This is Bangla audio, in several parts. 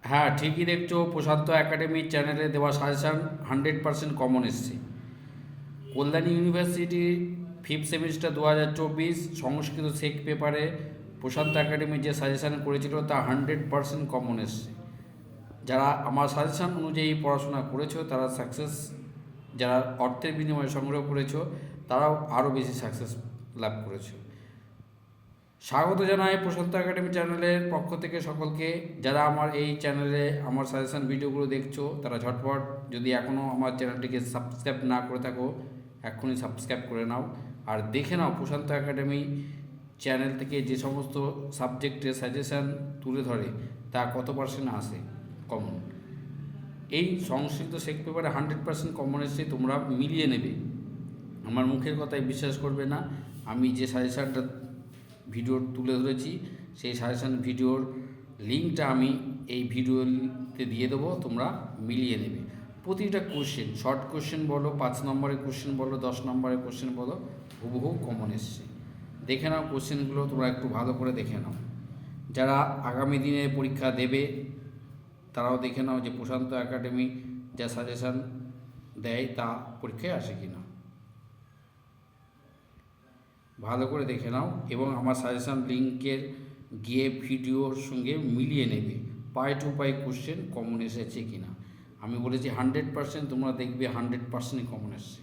হ্যাঁ, ঠিকই দেখছো, প্রশান্ত একাডেমির চ্যানেলে দেওয়া সাজেশান 100% কমন এসছে। কল্যাণী ইউনিভার্সিটি ফিফথ সেমিস্টার 2024 সংস্কৃত শেখ পেপারে প্রশান্ত একাডেমি যে সাজেশান করেছিল তা 100% কমন এসছে। যারা আমার সাজেশান অনুযায়ী পড়াশোনা করেছো তারা সাকসেস, যারা অর্থের বিনিময়ে সংগ্রহ করেছো তারাও আরও বেশি সাকসেস লাভ করেছো। স্বাগত জানাই প্রশান্ত একাডেমি চ্যানেলের পক্ষ থেকে সকলকে। যারা আমার এই চ্যানেলে আমার সাজেশান ভিডিওগুলো দেখছো তারা ঝটপট, যদি এখনও আমার চ্যানেলটিকে সাবস্ক্রাইব না করে থাকো, এক্ষুনি সাবস্ক্রাইব করে নাও। আর দেখে নাও প্রশান্ত একাডেমি চ্যানেল থেকে যে সমস্ত সাবজেক্টের সাজেশান তুলে ধরে তা কত পার্সেন্ট আসে কমন। এই সংস্কৃত শেখ পেপারে 100% কমন এসে তোমরা মিলিয়ে নেবে। আমার মুখের কথায় বিশ্বাস করবে না, আমি যে সাজেশানটা ভিডিও তুলে ধরেছি সেই সাজেশান ভিডিওর লিঙ্কটা আমি এই ভিডিওতে দিয়ে দেবো, তোমরা মিলিয়ে নেবে। প্রতিটা কোশ্চেন, শর্ট কোশ্চেন বলো, 5 নম্বরের কোশ্চেন বলো, 10 নম্বরের কোশ্চেন বলো, হুবহু কমন এসছে। দেখে নাও কোশ্চেনগুলো, তোমরা একটু ভালো করে দেখে নাও। যারা আগামী দিনে পরীক্ষা দেবে তারাও দেখে নাও যে প্রশান্ত একাডেমি যা সাজেশান দেয় তা পরীক্ষায় আসে কি না, ভালো করে দেখে নাও। এবং আমার সাজেশান লিঙ্কের গিয়ে ভিডিওর সঙ্গে মিলিয়ে নেবে পাই টু পাই কোশ্চেন কমন এসেছে কি না। আমি বলেছি 100%, তোমরা দেখবে 100%ই কমন এসছে।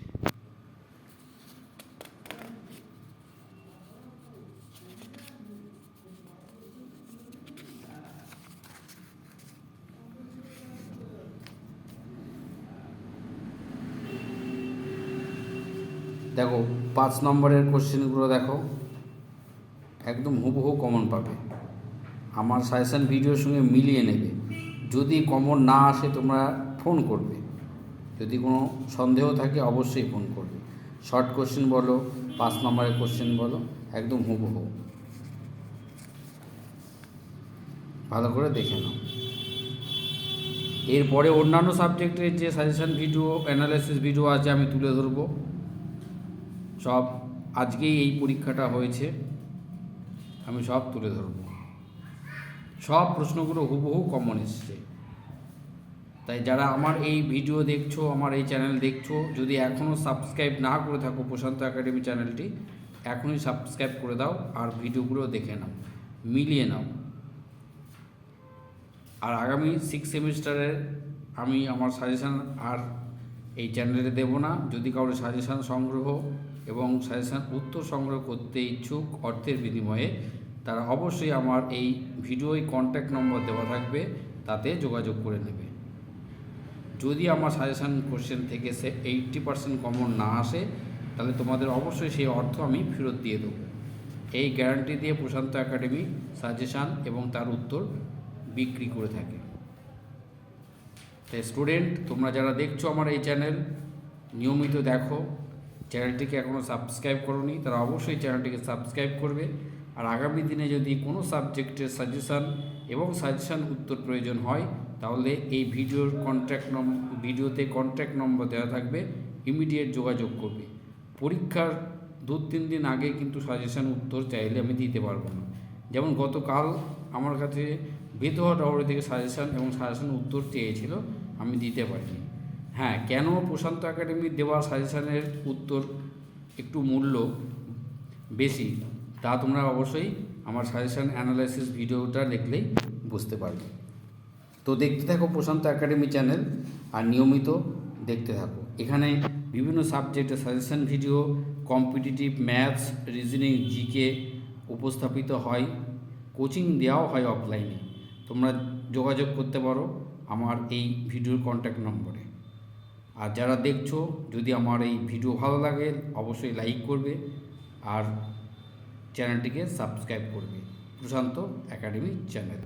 দেখো 5 নম্বরের কোশ্চেনগুলো দেখো, একদম হুবহু কমন পাবে। আমার সাজেশান ভিডিওর সঙ্গে মিলিয়ে নেবে। যদি কমন না আসে তোমরা ফোন করবে, যদি কোনো সন্দেহ থাকে অবশ্যই ফোন করবে। শর্ট কোশ্চেন বলো, 5 নম্বরের কোশ্চেন বলো, একদম হুবহু। ভালো করে দেখে নাও। এরপরে অন্যান্য সাবজেক্টের যে সাজেশান ভিডিও, অ্যানালাইসিস ভিডিও আছে আমি তুলে ধরবো সব। আজকেই এই পরীক্ষাটা হয়েছে, আমি সব তুলে ধরব। সব প্রশ্নগুলো হুবহু কমন এসছে। তাই যারা আমার এই ভিডিও দেখছো, আমার এই চ্যানেল দেখছো, যদি এখনও সাবস্ক্রাইব না করে থাকো প্রশান্ত একাডেমি চ্যানেলটি, এখনই সাবস্ক্রাইব করে দাও আর ভিডিওগুলো দেখে নাও, মিলিয়ে নাও। আর আগামী 6 সেমিস্টারের আমি আমার সাজেশান আর এই চ্যানেলে দেব না। যদি কারো সাজেশান সংগ্রহ এবং সাজেশান উত্তর সংগ্রহ করতে ইচ্ছুক অর্থের বিনিময়ে, তারা অবশ্যই আমার এই ভিডিওয় কন্ট্যাক্ট নম্বর দেওয়া থাকবে, তাতে যোগাযোগ করে নেবে। যদি আমার সাজেশান কোশ্চেন থেকে 80% কমন না আসে তাহলে তোমাদের অবশ্যই সেই অর্থ আমি ফেরত দিয়ে দেবো। এই গ্যারান্টি দিয়ে প্রশান্ত একাডেমি সাজেশান এবং তার উত্তর বিক্রি করে থাকে। তাই স্টুডেন্ট, তোমরা যারা দেখছো আমার এই চ্যানেল, নিয়মিত দেখো, চ্যানেলটিকে এখনও সাবস্ক্রাইব করোনি তারা অবশ্যই চ্যানেলটিকে সাবস্ক্রাইব করবে। আর আগামী দিনে যদি কোনো সাবজেক্টের সাজেশান এবং সাজেশান উত্তর প্রয়োজন হয় তাহলে এই ভিডিওতে কন্ট্যাক্ট নম্বর দেওয়া থাকবে, ইমিডিয়েট যোগাযোগ করবে। পরীক্ষার 2-3 দিন আগে কিন্তু সাজেশান উত্তর চাইলে আমি দিতে পারবো না। যেমন গতকাল আমার কাছে বেতোয়া টাওয়ার থেকে সাজেশান এবং সাজেশান উত্তর চেয়েছিল, আমি দিতে পারিনি। হ্যাঁ, কেন প্রশান্ত একাডেমির দেওয়া সাজেশানের উত্তর একটু মূল্য বেশি তা তোমরা অবশ্যই আমার সাজেশান অ্যানালাইসিস ভিডিওটা দেখলেই বুঝতে পারবে। তো দেখতে থাকো প্রশান্ত একাডেমি চ্যানেল আর নিয়মিত দেখতে থাকো। এখানে বিভিন্ন সাবজেক্টের suggestion video, competitive maths, reasoning, GK উপস্থাপিত হয়, কোচিং দেওয়াও হয় অফলাইনে। তোমরা যোগাযোগ করতে পারো আমার এই ভিডিওর কন্ট্যাক্ট নম্বরে। আর যারা দেখছো, যদি আমার এই ভিডিও ভালো লাগে অবশ্যই লাইক করবে আর চ্যানেলটিকে সাবস্ক্রাইব করবে, প্রশান্ত একাডেমি চ্যানেল।